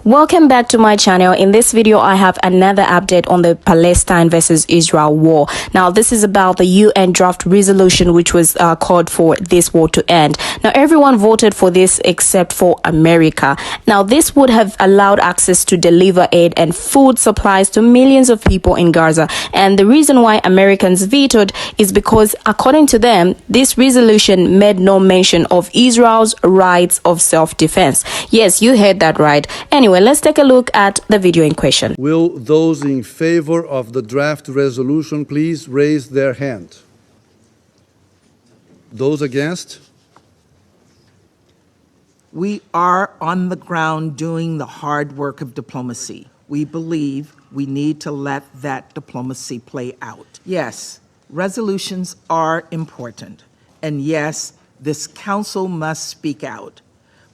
Welcome back to my channel. In this video, I have another update on the Palestine versus Israel war. Now, this is about the UN draft resolution which was called for this war to end. Now, everyone voted for this except for America. Now, this would have allowed access to deliver aid and food supplies to millions of people in Gaza. And the reason why Americans vetoed is because, according to them, this resolution made no mention of Israel's rights of self-defense. Yes, you heard that right. Anyway, let's take a look at the video in question. Will those in favor of the draft resolution please raise their hand? Those against? We are on the ground doing the hard work of diplomacy. We believe we need to let that diplomacy play out. Yes, resolutions are important. And yes, this council must speak out.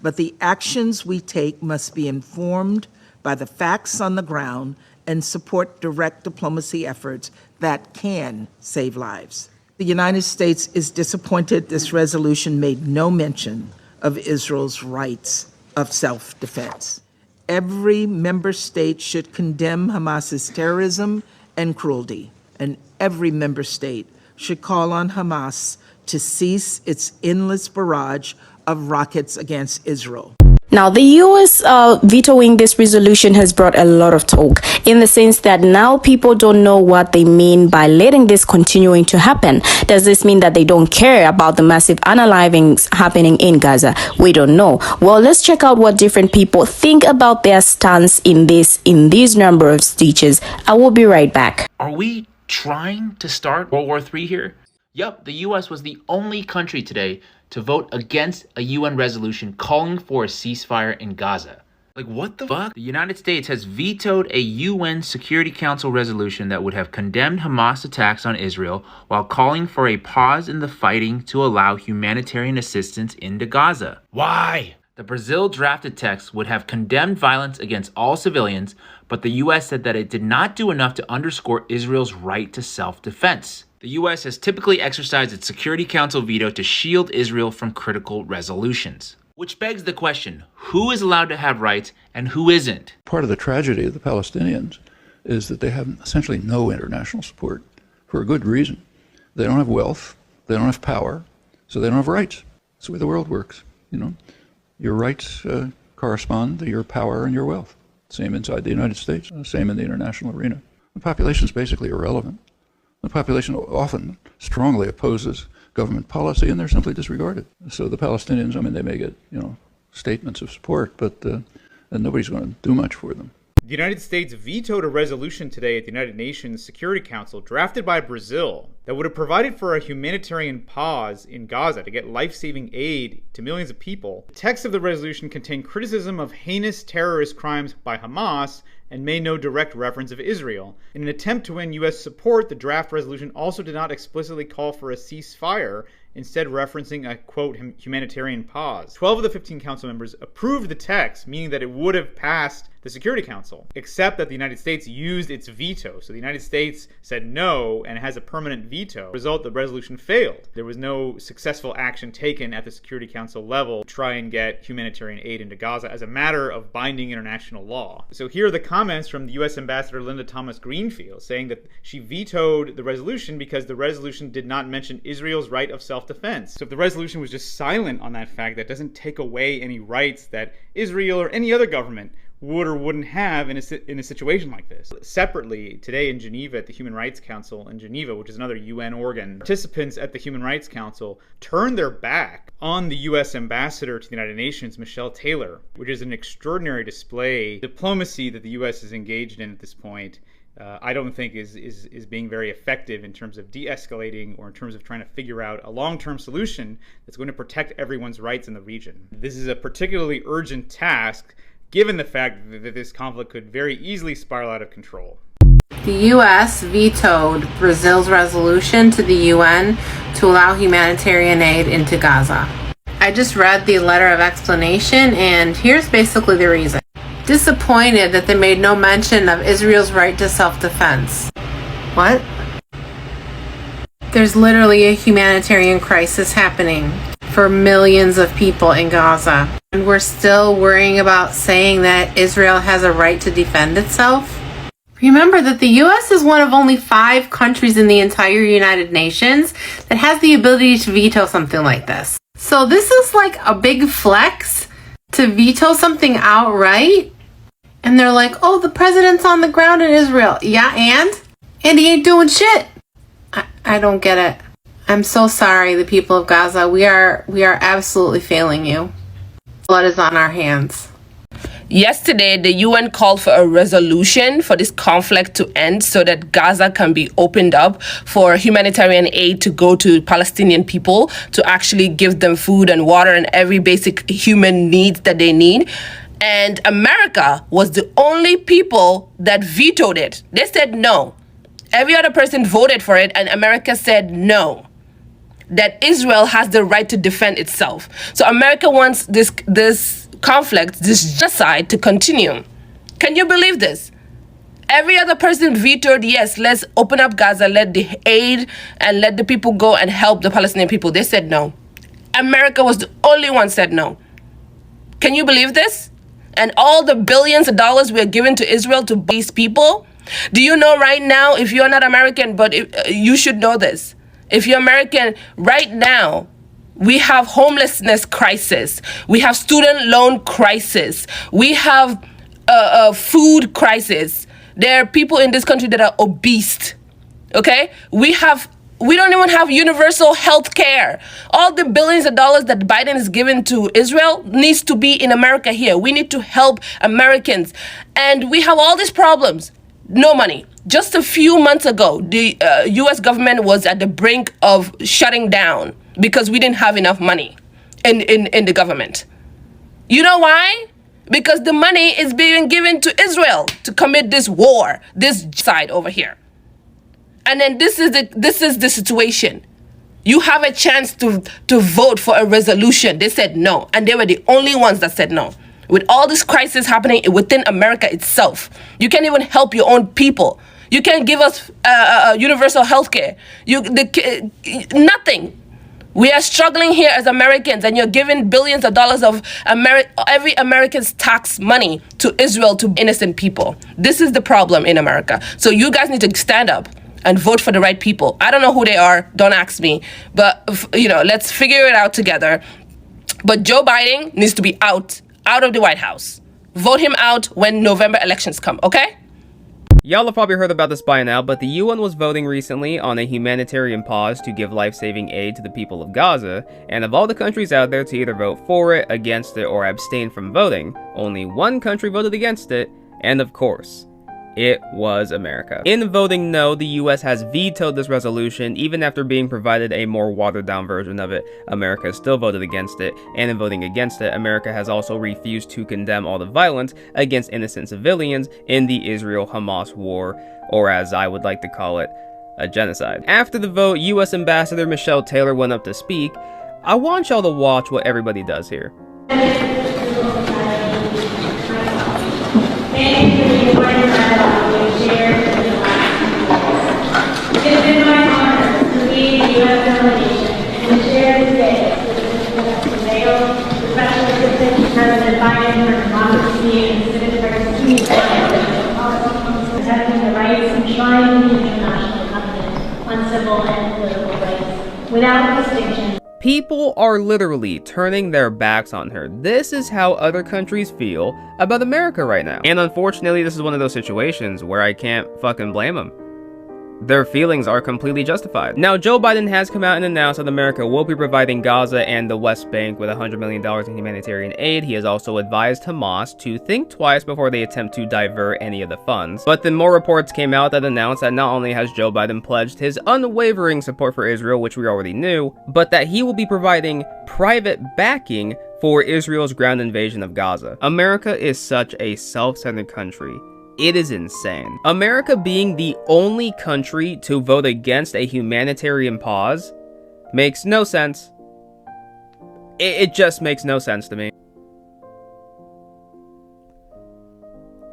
But the actions we take must be informed by the facts on the ground and support direct diplomacy efforts that can save lives. The United States is disappointed this resolution made no mention of Israel's rights of self-defense. Every member state should condemn Hamas's terrorism and cruelty, and every member state should call on Hamas to cease its endless barrage of rockets against Israel. Now, the U.S. vetoing this resolution has brought a lot of talk in the sense that now people don't know what they mean by letting this continuing to happen. Does this mean that they don't care about the massive unalivings happening in Gaza? We don't know. Well, let's check out what different people think about their stance in these number of speeches. I will be right back. Are we trying to start World War III here? Yup, the U.S. was the only country today to vote against a UN resolution calling for a ceasefire in Gaza. Like, what the fuck? The United States has vetoed a UN Security Council resolution that would have condemned Hamas attacks on Israel while calling for a pause in the fighting to allow humanitarian assistance into Gaza. Why? The Brazil drafted text would have condemned violence against all civilians, but the U.S. said that it did not do enough to underscore Israel's right to self-defense. The U.S. has typically exercised its Security Council veto to shield Israel from critical resolutions. Which begs the question, who is allowed to have rights and who isn't? Part of the tragedy of the Palestinians is that they have essentially no international support for a good reason. They don't have wealth, they don't have power, so they don't have rights. That's the way the world works, you know. Your rights correspond to your power and your wealth. Same inside the United States, same in the international arena. The population is basically irrelevant. The population often strongly opposes government policy, and they're simply disregarded. So the Palestinians, I mean, they may get, statements of support, but and nobody's going to do much for them. The United States vetoed a resolution today at the United Nations Security Council drafted by Brazil that would have provided for a humanitarian pause in Gaza to get life-saving aid to millions of people. The text of the resolution contained criticism of heinous terrorist crimes by Hamas and made no direct reference of Israel. In an attempt to win U.S. support, the draft resolution also did not explicitly call for a ceasefire, instead referencing a, quote, humanitarian pause. 12 of the 15 council members approved the text, meaning that it would have passed the Security Council, except that the United States used its veto. So the United States said no and has a permanent veto. As a result, the resolution failed. There was no successful action taken at the Security Council level to try and get humanitarian aid into Gaza as a matter of binding international law. So here are the comments from the U.S. Ambassador Linda Thomas-Greenfield saying that she vetoed the resolution because the resolution did not mention Israel's right of self-defense. So if the resolution was just silent on that fact, that doesn't take away any rights that Israel or any other government would or wouldn't have in a situation like this. Separately, today in Geneva at the Human Rights Council in Geneva, which is another UN organ, participants at the Human Rights Council turned their back on the U.S. Ambassador to the United Nations, Michelle Taylor, which is an extraordinary display of diplomacy that the U.S. is engaged in at this point. I don't think is being very effective in terms of de-escalating or in terms of trying to figure out a long-term solution that's going to protect everyone's rights in the region. This is a particularly urgent task given the fact that this conflict could very easily spiral out of control. The U.S. vetoed Brazil's resolution to the UN to allow humanitarian aid into Gaza. I just read the letter of explanation, and here's basically the reason. Disappointed that they made no mention of Israel's right to self-defense. What? There's literally a humanitarian crisis happening. for millions of people in Gaza. And we're still worrying about saying that Israel has a right to defend itself. Remember that the US is one of only 5 countries in the entire United Nations that has the ability to veto something like this. So this is like a big flex to veto something outright. And they're like, oh, the president's on the ground in Israel. Yeah, and he ain't doing shit. I don't get it. I'm so sorry, the people of Gaza. We are absolutely failing you. Blood is on our hands. Yesterday, the UN called for a resolution for this conflict to end so that Gaza can be opened up for humanitarian aid to go to Palestinian people to actually give them food and water and every basic human needs that they need. And America was the only people that vetoed it. They said no. Every other person voted for it, and America said no. That Israel has the right to defend itself. So America wants this conflict, this genocide to continue. Can you believe this? Every other person vetoed, yes, let's open up Gaza, let the aid and let the people go and help the Palestinian people. They said no. America was the only one said no. Can you believe this? And all the billions of dollars we're giving to Israel to these people. Do you know right now, if you're not American, but you should know this. If you're American, right now, we have homelessness crisis. We have student loan crisis. We have a food crisis. There are people in this country that are obese. Okay? We don't even have universal health care. All the billions of dollars that Biden is giving to Israel needs to be in America here. We need to help Americans. And we have all these problems. No money. Just a few months ago, the U.S. government was at the brink of shutting down because we didn't have enough money in the government. You know why? Because the money is being given to Israel to commit this war, this side over here. And then this is the situation. You have a chance to vote for a resolution. They said no, and they were the only ones that said no. With all this crisis happening within America itself, you can't even help your own people. You can't give us universal health care. Nothing. We are struggling here as Americans, and you're giving billions of dollars of every American's tax money to Israel, to innocent people. This is the problem in America. So you guys need to stand up and vote for the right people. I don't know who they are. Don't ask me. But, let's figure it out together. But Joe Biden needs to be out of the White House. Vote him out when November elections come, okay? Y'all have probably heard about this by now, but the UN was voting recently on a humanitarian pause to give life-saving aid to the people of Gaza, and of all the countries out there to either vote for it, against it, or abstain from voting, only one country voted against it, and of course, it was America. In voting no, the US has vetoed this resolution. Even after being provided a more watered down version of it, America still voted against it, and in voting against it, America has also refused to condemn all the violence against innocent civilians in the Israel-Hamas war, or as I would like to call it, a genocide. After the vote, US Ambassador Michelle Taylor went up to speak. I want y'all to watch what everybody does here. Thank you for the important dialogue we shared with the last people. It has been my honor to lead the U.S. delegation and to share this day with Mr. Mayo, the Special Assistant to President Biden for Democracy and Civic Participation, protecting the rights enshrined in the International Covenant on Civil and Political Rights without distinction. People are literally turning their backs on her. This is how other countries feel about America right now. And unfortunately, this is one of those situations where I can't fucking blame them. Their feelings are completely justified. Now, Joe Biden has come out and announced that America will be providing Gaza and the West Bank with $100 million in humanitarian aid. He has also advised Hamas to think twice before they attempt to divert any of the funds. But then more reports came out that announced that not only has Joe Biden pledged his unwavering support for Israel, which we already knew, but that he will be providing private backing for Israel's ground invasion of Gaza. America is such a self-centered country. It is insane. America being the only country to vote against a humanitarian pause makes no sense. It just makes no sense to me.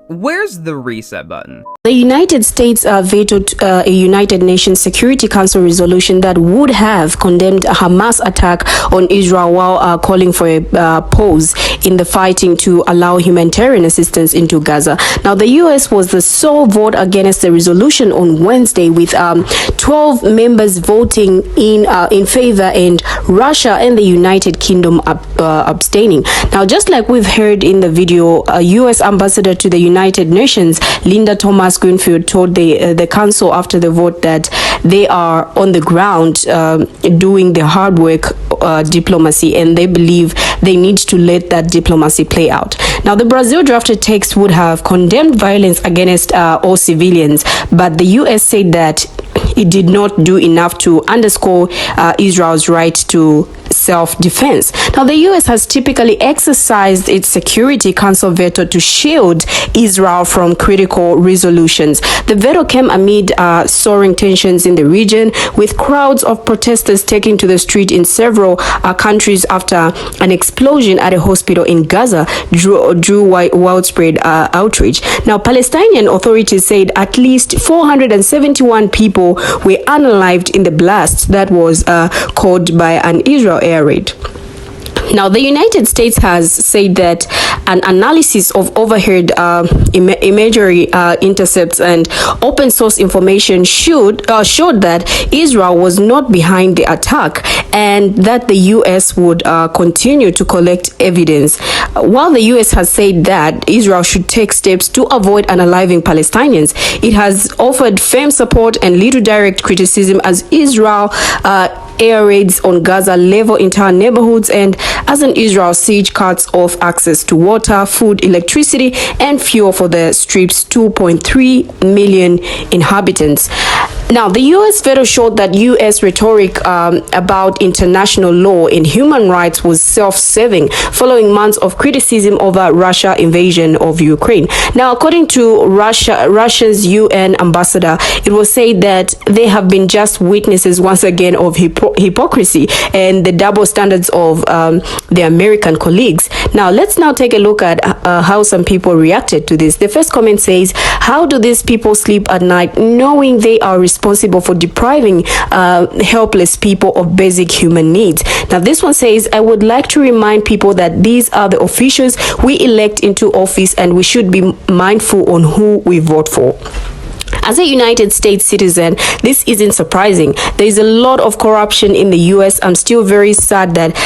Where's the reset button? The United States vetoed a United Nations Security Council resolution that would have condemned a Hamas attack on Israel while calling for a pause in the fighting to allow humanitarian assistance into Gaza. Now, the U.S. was the sole vote against the resolution on Wednesday, with 12 members voting in favor and Russia and the United Kingdom abstaining. Now, just like we've heard in the video, a U.S. ambassador to the United Nations, Linda Thomas Greenfield, told the council after the vote that they are on the ground doing the hard work diplomacy, and they believe they need to let that diplomacy play out. Now, the Brazil drafted text would have condemned violence against all civilians, but the U.S. said that it did not do enough to underscore Israel's right to self-defense. Now, the U.S. has typically exercised its Security Council veto to shield Israel from critical resolutions. The veto came amid soaring tensions in the region, with crowds of protesters taking to the street in several countries after an explosion at a hospital in Gaza drew widespread outrage. Now, Palestinian authorities said at least 471 people were unalived in the blast that was caused by an Israel air raid. Now, the United States has said that an analysis of overheard imagery intercepts and open source information showed that Israel was not behind the attack, and that the U.S. would continue to collect evidence. While the U.S. has said that Israel should take steps to avoid unaliving Palestinians, it has offered firm support and little direct criticism as Israel air raids on Gaza level entire neighborhoods, and as an Israel siege cuts off access to water, food, electricity, and fuel for the Strip's 2.3 million inhabitants. Now, the U.S. veto showed that U.S. rhetoric about international law and human rights was self-serving, following months of criticism over Russia's invasion of Ukraine. Now, according to Russia's UN ambassador, it was said that they have been just witnesses once again of hypocrisy and the double standards of their American colleagues. Now, let's now take a look at how some people reacted to this. The first comment says, "How do these people sleep at night knowing they are responsible for depriving helpless people of basic human needs?" Now, this one says, "I would like to remind people that these are the officials we elect into office, and we should be mindful on who we vote for." As a United States citizen, this isn't surprising. There is a lot of corruption in the U.S. I'm still very sad that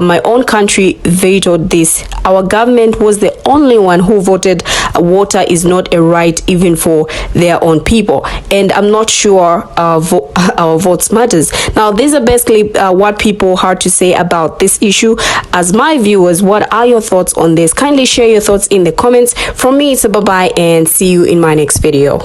my own country vetoed this. Our government was the only one who voted water is not a right even for their own people. And I'm not sure our votes matters. Now, these are basically what people had to say about this issue. As my viewers, what are your thoughts on this? Kindly share your thoughts in the comments. From me, it's a bye-bye, and see you in my next video.